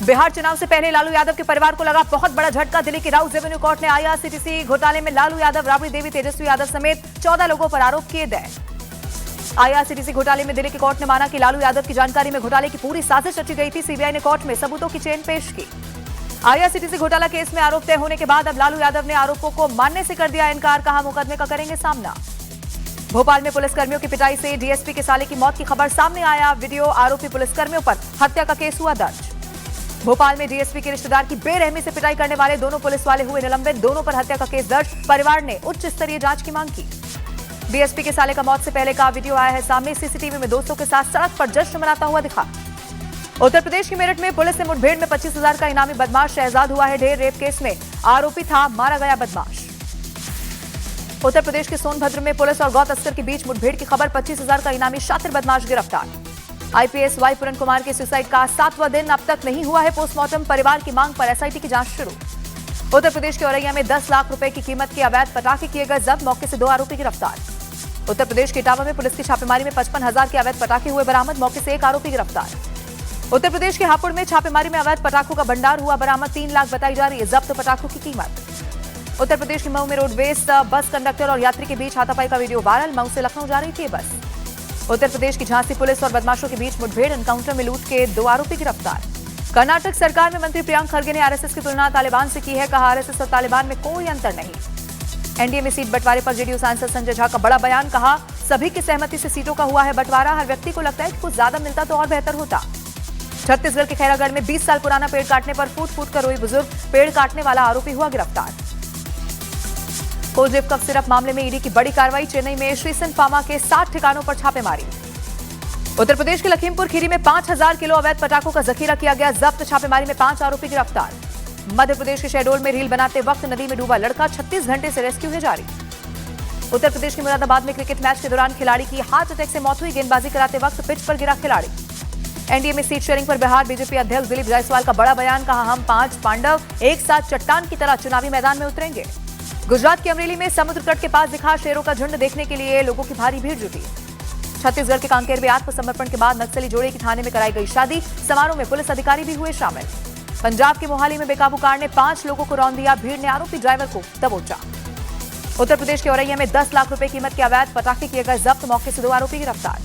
बिहार चुनाव से पहले लालू यादव के परिवार को लगा बहुत बड़ा झटका। दिल्ली की राउस रेवेन्यू कोर्ट ने आईआरसीटीसी घोटाले में लालू यादव, राबड़ी देवी, तेजस्वी यादव समेत 14 लोगों पर आरोप किए गए। आईआरसीटीसी घोटाले में दिल्ली की कोर्ट ने माना कि लालू यादव की जानकारी में घोटाले की पूरी साजिश रची गई थी। सीबीआई ने कोर्ट में सबूतों की चेन पेश की। आईआरसीटीसी घोटाला केस में आरोप तय होने के बाद अब लालू यादव ने आरोपों को मानने से कर दिया इनकार। कहा, मुकदमे का करेंगे सामना। भोपाल में पुलिसकर्मियों की पिटाई से डीएसपी के साले की मौत की खबर सामने आया। वीडियो, आरोपी पुलिसकर्मियों पर हत्या का केस हुआ दर्ज। भोपाल में डीएसपी के रिश्तेदार की बेरहमी से पिटाई करने वाले दोनों पुलिस वाले हुए निलंबित। दोनों पर हत्या का केस दर्ज। परिवार ने उच्च स्तरीय जांच की मांग की। डीएसपी के साले का मौत से पहले का वीडियो आया है सामने। सीसीटीवी में दोस्तों के साथ सड़क पर जश्न मनाता हुआ दिखा। उत्तर प्रदेश के मेरठ में पुलिस ने मुठभेड़ में 25,000 का इनामी बदमाश शहजाद हुआ है ढेर। रेप केस में आरोपी था, मारा गया बदमाश। उत्तर प्रदेश के सोनभद्र में पुलिस और गौ तस्कर के बीच मुठभेड़ की खबर। 25,000 का इनामी शातिर बदमाश गिरफ्तार। आईपीएस वाई पूरन कुमार के सुसाइड का 7वां दिन, अब तक नहीं हुआ है पोस्टमार्टम। परिवार की मांग पर एसआईटी की जांच शुरू। उत्तर प्रदेश के औरैया में 10 लाख रुपए की कीमत के अवैध पटाखे किए गए जब्त। मौके से 2 आरोपी गिरफ्तार। उत्तर प्रदेश के इटावा में पुलिस की छापेमारी में 55,000 के अवैध पटाखे हुए बरामद। मौके से 1 आरोपी गिरफ्तार। उत्तर प्रदेश के हापुड़ में छापेमारी में अवैध पटाखों का भंडार हुआ बरामद। 3 लाख बताई जा रही है जब्त पटाखों की कीमत। उत्तर प्रदेश के मऊ में रोडवेज बस कंडक्टर और यात्री के बीच हाथापाई का वीडियो वायरल। मऊ से लखनऊ जा रही थी बस। उत्तर प्रदेश की झांसी पुलिस और बदमाशों के बीच मुठभेड़। एनकाउंटर में लूट के 2 आरोपी गिरफ्तार। कर्नाटक सरकार में मंत्री प्रियंक खरगे ने आरएसएस की तुलना तालिबान से की है। कहा, आरएसएस और तालिबान में कोई अंतर नहीं। एनडीए में सीट बंटवारे पर जेडीयू सांसद संजय झा का बड़ा बयान। कहा, सभी की सहमति से सीटों का हुआ है बंटवारा। हर व्यक्ति को लगता है कि कुछ ज्यादा मिलता तो और बेहतर होता। छत्तीसगढ़ के खैरागढ़ में 20 साल पुराना पेड़ काटने पर फूट फूट कर रोई बुजुर्ग। पेड़ काटने वाला आरोपी हुआ गिरफ्तार। कोल्ड कफ सिरप मामले में ईडी की बड़ी कार्रवाई। चेन्नई में श्रीसन फार्मा के 60 ठिकानों पर छापेमारी। उत्तर प्रदेश के लखीमपुर खीरी में 5,000 किलो अवैध पटाखों का जखीरा किया गया जब्त। छापेमारी में 5 आरोपी गिरफ्तार। मध्य प्रदेश के शहडोल में रील बनाते वक्त नदी में डूबा लड़का। 36 घंटे से रेस्क्यू है जारी। उत्तर प्रदेश के मुरादाबाद में क्रिकेट मैच के दौरान खिलाड़ी की हार्ट अटैक से मौत हुई। गेंदबाजी कराते वक्त पिच पर गिरा खिलाड़ी। एनडीए में सीट शेयरिंग पर बिहार बीजेपी अध्यक्ष दिलीप जायसवाल का बड़ा बयान। कहा, हम 5 पांडव एक साथ चट्टान की तरह चुनावी मैदान में उतरेंगे। गुजरात के अमरेली में समुद्र तट के पास दिखा शेरों का झुंड। देखने के लिए लोगों की भारी भीड़ जुटी। छत्तीसगढ़ के कांकेर में आत्मसमर्पण के बाद नक्सली जोड़े की थाने में कराई गई शादी। समारोह में पुलिस अधिकारी भी हुए शामिल। पंजाब के मोहाली में बेकाबू कार ने 5 लोगों को रौंद दिया। भीड़ ने आरोपी ड्राइवर को दबोचा। उत्तर प्रदेश के औरैया में 10 लाख रुपए कीमत के अवैध पटाखे किए गए जब्त। मौके से 2 आरोपी गिरफ्तार।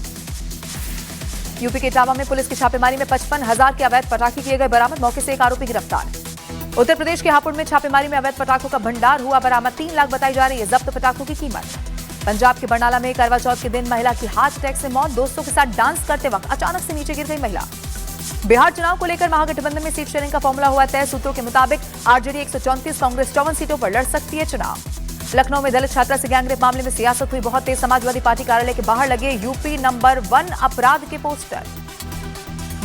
यूपी के इटावा में पुलिस की छापेमारी में 55,000 के अवैध पटाखे किए गए बरामद। मौके से 1 आरोपी गिरफ्तार। उत्तर प्रदेश के हापुड़ में छापेमारी में अवैध पटाखों का भंडार हुआ बरामद। 3 लाख बताई जा रही है जब्त पटाखों की कीमत। पंजाब के बरनाला में करवा चौथ के दिन महिला की हार्ट अटैक से मौत। दोस्तों के साथ डांस करते वक्त अचानक से नीचे गिर गई महिला। बिहार चुनाव को लेकर महागठबंधन में सीट शेयरिंग का फॉर्मूला हुआ तय। सूत्रों के मुताबिक आरजेडी 134, कांग्रेस 54 सीटों पर लड़ सकती है चुनाव। लखनऊ में दलित छात्रा से गैंगरेप मामले में सियासत हुई बहुत तेज। समाजवादी पार्टी कार्यालय के बाहर लगे यूपी नंबर 1 अपराध के पोस्टर।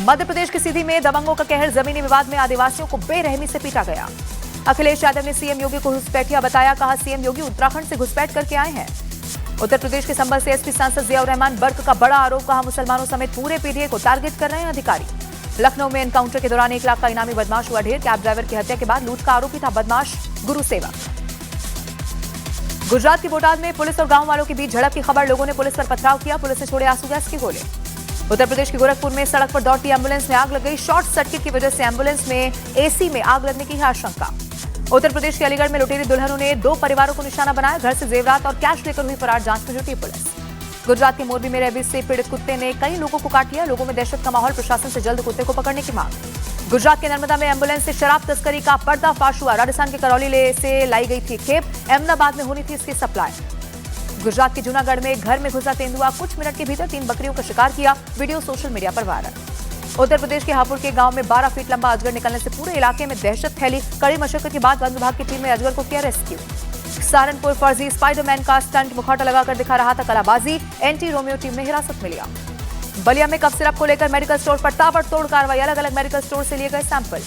मध्य प्रदेश की सीधी में दबंगों का कहर। जमीनी विवाद में आदिवासियों को बेरहमी से पीटा गया। अखिलेश यादव ने सीएम योगी को घुसपैठिया बताया। कहा, सीएम योगी उत्तराखंड से घुसपैठ करके आए हैं। उत्तर प्रदेश के संभल से एसपी सांसद जियाउर रहमान बर्क का बड़ा आरोप। कहा, मुसलमानों समेत पूरे पीटीए को टारगेट कर रहे हैं अधिकारी। लखनऊ में एनकाउंटर के दौरान 1 लाख का इनामी बदमाश हुआ ढेर। कैब ड्राइवर की हत्या के बाद लूट का आरोपी था बदमाश गुरु सेवक। गुजरात के बोटाद में पुलिस और गांव वालों के बीच झड़प की खबर। लोगों ने पुलिस पर पथराव किया। पुलिस ने छोड़े आंसू गैस के गोले। उत्तर प्रदेश के गोरखपुर में सड़क पर दौड़ती एम्बुलेंस में आग लग गई। शॉर्ट सर्किट की वजह से एम्बुलेंस में एसी में आग लगने की है आशंका। उत्तर प्रदेश के अलीगढ़ में लुटेरी दुल्हनों ने 2 परिवारों को निशाना बनाया। घर से जेवरात और कैश लेकर हुई फरार। जांच में जुटी पुलिस। गुजरात के मोरबी में रेबीज से पीड़ित कुत्ते ने कई लोगों को काट लिया। लोगों में दहशत का माहौल। प्रशासन से जल्द कुत्ते को पकड़ने की मांग। गुजरात के नर्मदा में एम्बुलेंस से शराब तस्करी का पर्दाफाश हुआ। राजस्थान के करौली से लाई गई थी खेप। अहमदाबाद में होनी थी इसकी सप्लाई। गुजरात के जूनागढ़ में घर में घुसा तेंदुआ। कुछ मिनट के भीतर 3 बकरियों का शिकार किया। वीडियो सोशल मीडिया पर वायरल। उत्तर प्रदेश के हापुड़ के गांव में 12 फीट लंबा अजगर निकलने से पूरे इलाके में दहशत फैली। कड़ी मशक्कत के बाद वन विभाग की टीम ने अजगर को किया रेस्क्यू। सहारनपुर फर्जी स्पाइडरमैन का स्टंट मुखौटा लगाकर दिखा रहा था कलाबाजी। एंटी रोमियो टीम ने हिरासत में लिया। बलिया में कफ सिरप को लेकर मेडिकल स्टोर पर ताबड़तोड़ कार्रवाई। अलग अलग मेडिकल स्टोर से लिए गए सैंपल।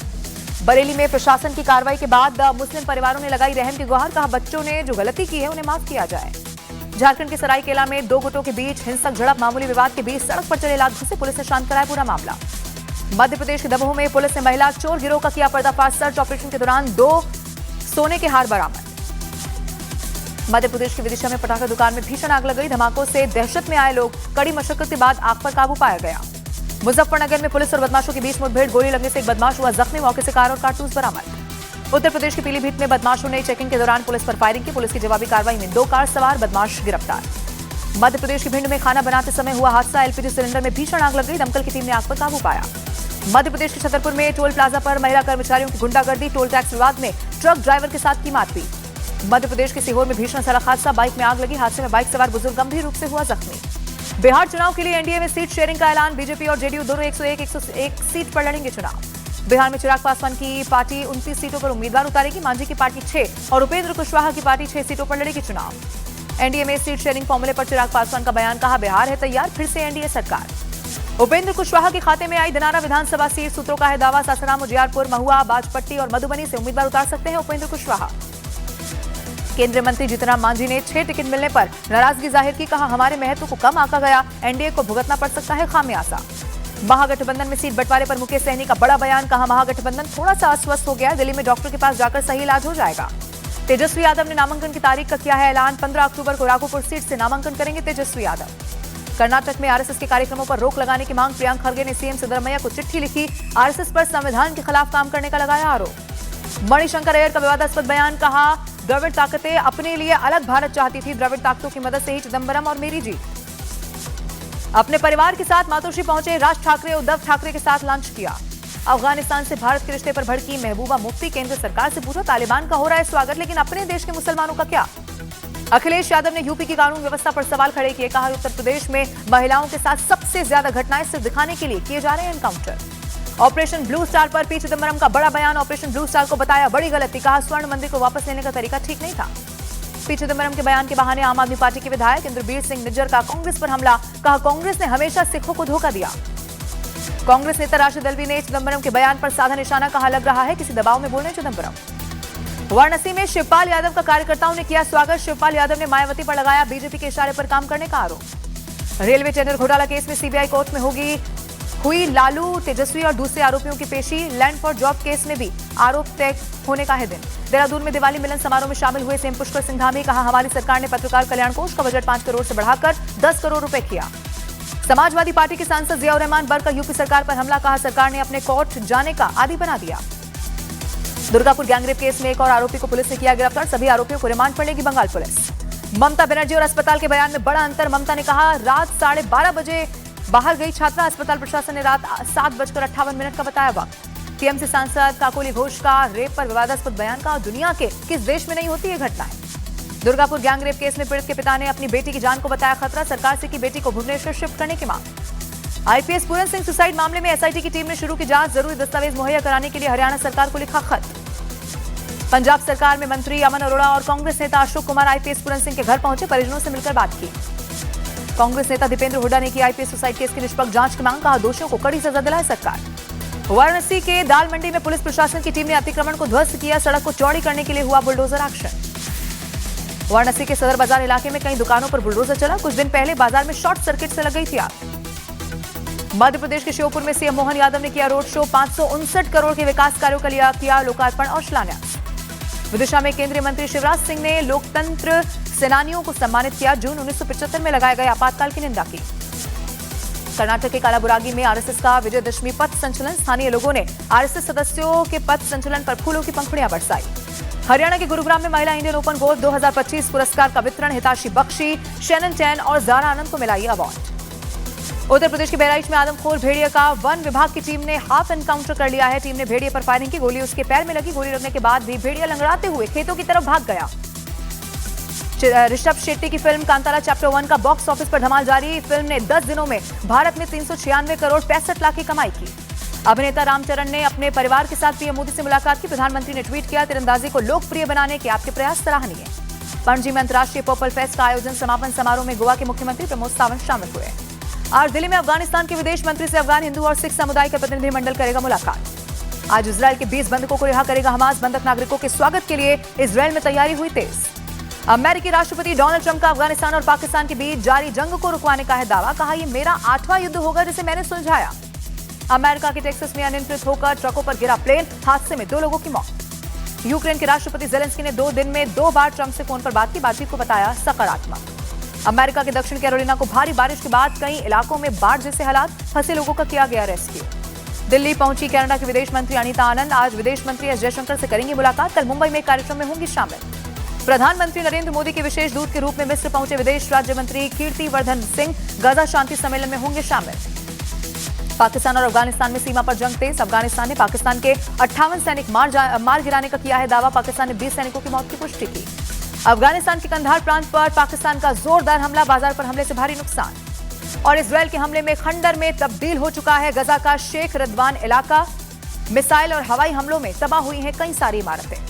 बरेली में प्रशासन की कार्रवाई के बाद मुस्लिम परिवारों ने लगाई रहम की गुहार। कहा, बच्चों ने जो गलती की है उन्हें माफ किया जाए। झारखंड के सरायकेला में 2 गुटों के बीच हिंसक झड़प। मामूली विवाद के बीच सड़क पर चले लात घुसे। पुलिस ने शांत कराया पूरा मामला। मध्य प्रदेश के दमोह में पुलिस ने महिला चोर गिरोह का किया पर्दाफाश। सर्च ऑपरेशन के दौरान 2 सोने के हार बरामद। मध्य प्रदेश की विदिशा में पटाखा दुकान में भीषण आग लग गई। धमाकों से दहशत में आए लोग। कड़ी मशक्कत के बाद आग पर काबू पाया गया। मुजफ्फरनगर में पुलिस और बदमाशों के बीच मुठभेड़, गोली लगने से एक बदमाश हुआ जख्मी, मौके से कार और कारतूस बरामद। उत्तर प्रदेश के पीलीभीत में बदमाशों ने चेकिंग के दौरान पुलिस पर फायरिंग की, पुलिस की जवाबी कार्रवाई में 2 कार सवार बदमाश गिरफ्तार। मध्य प्रदेश के भिंड में खाना बनाते समय हुआ हादसा, एलपीजी सिलेंडर में भीषण आग लग गई, दमकल की टीम ने आग पर काबू पाया। मध्य प्रदेश के छतरपुर में टोल प्लाजा पर महिला कर्मचारियों की गुंडागर्दी, टोल टैक्स विवाद में ट्रक ड्राइवर के साथ की मारपीट। मध्य प्रदेश के सीहोर में भीषण सड़क हादसा, बाइक में आग लगी, हादसे में बाइक सवार बुजुर्ग गंभीर रूप से हुआ जख्मी। बिहार चुनाव के लिए एनडीए में सीट शेयरिंग का ऐलान, बीजेपी और जेडीयू दोनों 101 सीट पर लड़ेंगे चुनाव। बिहार में चिराग पासवान की पार्टी 29 सीटों पर उम्मीदवार उतारेगी, मांझी की पार्टी 6 और उपेंद्र कुशवाहा की पार्टी 6 सीटों पर लड़ेगी चुनाव। एनडीए में सीट शेयरिंग फॉर्मूले पर चिराग पासवान का बयान, कहा बिहार है तैयार, फिर से एनडीए सरकार। उपेंद्र कुशवाहा के खाते में आई दिनारा विधानसभा सीट, सूत्रों का है दावा, सासाराम, उजियारपुर, महुआ, बाजपट्टी और मधुबनी से उम्मीदवार उतार सकते हैं उपेंद्र कुशवाहा। केंद्रीय मंत्री जीतनराम मांझी ने 6 टिकट मिलने पर नाराजगी जाहिर की, कहा हमारे महत्व को कम आंका गया, एनडीए को भुगतना पड़ सकता है खामियाजा। महागठबंधन में सीट बंटवारे पर मुकेश सहनी का बड़ा बयान, कहा महागठबंधन थोड़ा सा अस्वस्थ हो गया, दिल्ली में डॉक्टर के पास जाकर सही इलाज हो जाएगा। तेजस्वी यादव ने नामांकन की तारीख का किया है ऐलान, 15 अक्टूबर को राघोपुर सीट से नामांकन करेंगे तेजस्वी यादव। कर्नाटक में आरएसएस के कार्यक्रमों पर रोक लगाने की मांग, प्रियंक खरगे ने सीएम सिद्धरमैया को चिट्ठी लिखी, आरएसएस पर संविधान के खिलाफ काम करने का लगाया आरोप। मणिशंकर अय्यर का विवादास्पद बयान, कहा द्रविड़ ताकतें अपने लिए अलग भारत चाहती थी, द्रविड़ ताकतों की मदद से ही चिदंबरम और मेरी जीत। अपने परिवार के साथ मातोश्री पहुंचे राज ठाकरे, उद्धव ठाकरे के साथ लंच किया। अफगानिस्तान से भारत के रिश्ते पर भड़की महबूबा मुफ्ती, केंद्र सरकार से पूछा तालिबान का हो रहा है स्वागत, लेकिन अपने देश के मुसलमानों का क्या। अखिलेश यादव ने यूपी की कानून व्यवस्था पर सवाल खड़े किए, कहा उत्तर प्रदेश में महिलाओं के साथ सबसे ज्यादा घटनाएं सिर्फ दिखाने के लिए किए जा रहे हैं एनकाउंटर। ऑपरेशन ब्लू स्टार पर पी चिदंबरम का बड़ा बयान, ऑपरेशन ब्लू स्टार को बताया बड़ी गलती, कहा स्वर्ण मंदिर को वापस लेने का तरीका ठीक नहीं था। पी चिदंबरम के बयान के बहाने आम आदमी पार्टी के विधायक इंद्रवीर सिंह निज्जर का कांग्रेस पर हमला, कहा कांग्रेस ने हमेशा सिखों को धोखा दिया। कांग्रेस नेता राशिद अल्वी ने चिदंबरम के बयान पर साधा निशाना, कहा लग रहा है किसी दबाव में बोल रहे चिदंबरम। वाराणसी में शिवपाल यादव का कार्यकर्ताओं ने किया स्वागत, शिवपाल यादव ने मायावती पर लगाया बीजेपी के इशारे पर काम करने का आरोप। रेलवे टेंडर घोटाला केस में सीबीआई कोर्ट में हुई लालू, तेजस्वी और दूसरे आरोपियों की पेशी, लैंड फॉर जॉब केस में भी आरोप तय होने का है दिन। देहरादून में दिवाली मिलन समारोह में शामिल हुए सीएम पुष्कर सिंह धामी, कहा हमारी सरकार ने पत्रकार कल्याण कोष का बजट 5 करोड़ से बढ़ाकर 10 करोड़ रुपए किया। समाजवादी पार्टी के सांसद जियाउर रहमान बर्क का यूपी सरकार पर हमला, कहा सरकार ने अपने कोर्ट जाने का आदी बना दिया। दुर्गापुर गैंगरेप केस में एक और आरोपी को पुलिस ने किया गिरफ्तार, सभी आरोपियों को रिमांड पर लेगी बंगाल पुलिस। ममता बनर्जी और अस्पताल के बयान में बड़ा अंतर, ममता ने कहा रात 12:30 बजे बाहर गई छात्रा, अस्पताल प्रशासन ने रात 7:58 का बताया वक्त। टीएमसी सांसद काकोली घोष का रेप पर विवादास्पद बयान, का दुनिया के किस देश में नहीं होती ये घटनाएं। दुर्गापुर गैंगरेप केस में पीड़ित के पिता ने अपनी बेटी की जान को बताया खतरा, सरकार से की बेटी को भुवनेश्वर शिफ्ट करने की मांग। आईपीएस पूरन सिंह सुसाइड मामले में एसआईटी की टीम ने शुरू की जांच, जरूरी दस्तावेज मुहैया कराने के लिए हरियाणा सरकार को लिखा खत। पंजाब सरकार में मंत्री अमन अरोड़ा और कांग्रेस नेता अशोक कुमार आईपीएस पूरन सिंह के घर पहुंचे, परिजनों से मिलकर बात की। कांग्रेस नेता दीपेंद्र हुड्डा ने की आईपीएस सुसाइड केस की निष्पक्ष जांच की मांग, कहा दोषियों को कड़ी सजा दिलाए सरकार। वाराणसी के दाल मंडी में पुलिस प्रशासन की टीम ने अतिक्रमण को ध्वस्त किया, सड़क को चौड़ी करने के लिए हुआ बुलडोजर एक्शन। वाराणसी के सदर बाजार इलाके में कई दुकानों पर बुलडोजर चला, कुछ दिन पहले बाजार में शॉर्ट सर्किट से लग गई थी आग। मध्य प्रदेश के श्योपुर में सीएम मोहन यादव ने किया रोड शो, 559 करोड़ के विकास कार्यों का किया लोकार्पण और शिलान्यास। विदिशा में केंद्रीय मंत्री शिवराज सिंह ने लोकतंत्र सेनानियों को सम्मानित किया, जून 1975 में लगाए गए आपातकाल की निंदा की। कर्नाटक के कालाबुरागी में आरएसएस का विजयदशमी पथ संचलन, स्थानीय लोगों ने आरएसएस सदस्यों के पथ संचलन पर फूलों की पंखुड़ियां बरसाई। हरियाणा के गुरुग्राम में महिला इंडियन ओपन गोल्फ 2025 पुरस्कार का वितरण, हिताशी बख्शी, शैनन चैन और जारा आनंद को मिला ये अवार्ड। उत्तर प्रदेश के बहराइच में आदमखोर भेड़िया का वन विभाग की टीम ने हाफ एनकाउंटर कर लिया है। टीम ने भेड़िए पर फायरिंग की, गोली उसके पैर में लगी, गोली लगने के बाद भी भेड़िया लंगड़ाते हुए खेतों की तरफ भाग गया। ऋषभ शेट्टी की फिल्म कांतारा चैप्टर 1 का बॉक्स ऑफिस पर धमाल जारी, फिल्म ने 10 दिनों में भारत में 396 करोड़ 65 लाख की कमाई की। अभिनेता रामचरण ने अपने परिवार के साथ पीएम मोदी से मुलाकात की, प्रधानमंत्री ने ट्वीट किया तीरंदाजी को लोकप्रिय बनाने के आपके प्रयास सराहनीय। पणजी में अंतर्राष्ट्रीय पर्पल फेस्ट का आयोजन, समापन समारोह में गोवा के मुख्यमंत्री प्रमोद सावंत शामिल हुए। आज दिल्ली में अफगानिस्तान के विदेश मंत्री से अफगान हिंदू और सिख समुदाय का प्रतिनिधिमंडल करेगा मुलाकात। आज इजरायल के 20 बंधकों को रिहा करेगा हमास, बंधक नागरिकों के स्वागत के लिए इजरायल में तैयारी हुई तेज। अमेरिकी राष्ट्रपति डोनाल्ड ट्रंप का अफगानिस्तान और पाकिस्तान के बीच जारी जंग को रुकवाने का है दावा, कहा यह मेरा 8वां युद्ध होगा जिसे मैंने सुलझाया। अमेरिका के टेक्सास में अनियंत्रित होकर ट्रकों पर गिरा प्लेन, हादसे में 2 लोगों की मौत। यूक्रेन के राष्ट्रपति जेलेंस्की ने 2 दिन में 2 बार ट्रंप से फोन पर बात की, बातचीत को बताया सकारात्मक। अमेरिका के दक्षिण कैरोलिना को भारी बारिश के बाद कई इलाकों में बाढ़ जैसे हालात, फंसे लोगों का किया गया रेस्क्यू। दिल्ली पहुंची कनाडा की विदेश मंत्री अनीता आनंद, आज विदेश मंत्री एस जयशंकर से करेंगी मुलाकात, कल मुंबई में एक कार्यक्रम में होंगी शामिल। प्रधानमंत्री नरेंद्र मोदी के विशेष दूत के रूप में मिस्र पहुंचे विदेश राज्य मंत्री कीर्तिवर्धन सिंह, गाजा शांति सम्मेलन में होंगे शामिल। पाकिस्तान और अफगानिस्तान में सीमा पर जंग तेज, अफगानिस्तान ने पाकिस्तान के 58 सैनिक मार गिराने का किया है दावा, पाकिस्तान ने 20 सैनिकों की मौत की पुष्टि की। अफगानिस्तान के कंधार प्रांत पर पाकिस्तान का जोरदार हमला, बाजार पर हमले से भारी नुकसान। और इजरायल के हमले में खंडर में तब्दील हो चुका है गजा का शेख रदवान इलाका, मिसाइल और हवाई हमलों में तबाह हुई हैं कई सारी इमारतें।